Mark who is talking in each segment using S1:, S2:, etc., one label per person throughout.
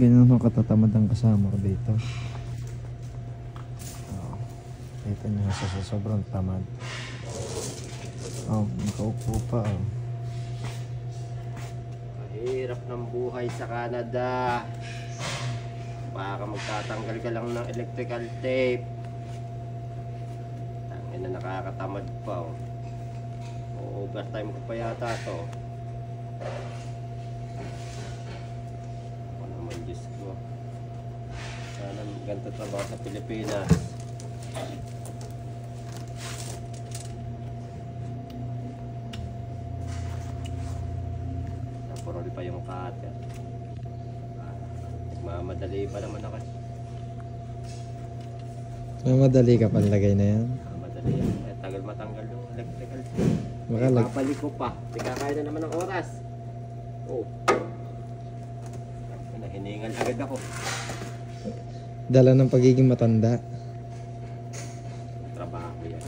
S1: Ganyan ang katatamad ang kasama ko dito. Oh, kita nyo sa sobrang tamad. Oh, nakaupo pa oh.
S2: Mahirap ng buhay sa Canada. Baka magtatanggal ka lang ng electrical tape. Tangin na nakakatamad pa oh. Overtime ko pa yata to. Ako naman Diyos ko. Sana ganito trabaho sa Pilipinas. Napurol pa yung cutter. Nagmamadali pa naman ako.
S1: Madali ka panlagay na yan.
S2: Madali yan. Tagal matanggal yung electrical tape. Babalik ko pa. Kaya na naman ng oras. Oh. Hiningal agad ako.
S1: Dala ng pagiging matanda.
S2: Trabaho yan.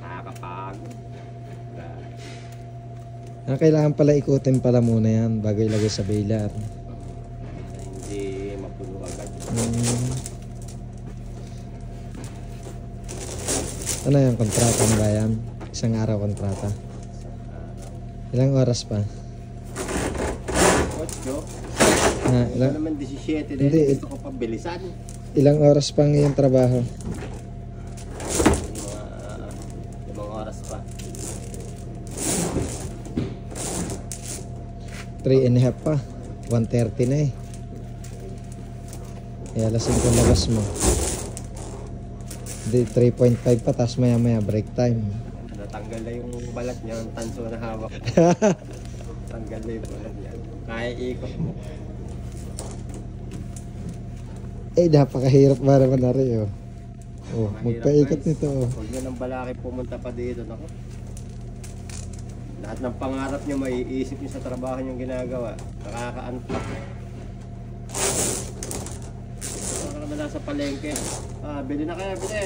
S2: Nakakapagod.
S1: Kailangan pala ikutin pala muna yan bago ilagay sa baler.
S2: Hindi mapuno agad.
S1: Ano yung kontrata ba yan? Isang araw kontrata. Ilang oras pa?
S2: 8. Ilang naman 17
S1: hindi,
S2: gusto ko pabilisan.
S1: Ilang oras pa ngayong trabaho?
S2: Limang oras pa.
S1: 3.5 pa. 1:30 na eh. Kaya alas 5 labas mo. Hindi, 3.5 pa, tapos maya maya break time.
S2: Natanggal na yung balat niya, yung tanso na hawak. Tanggal na yung balat niya. Kaya ikot mo.
S1: Eh, napakahirap ba naman na rin oh. Oh, magpaikot nito oh.
S2: Huwag nyo ng balaki pumunta pa dito. Naku. Lahat ng pangarap nyo maiisip nyo sa trabaho nyo ginagawa. Nakaka-unplug. Parang na nasa palengke. Bili na kayo, bili.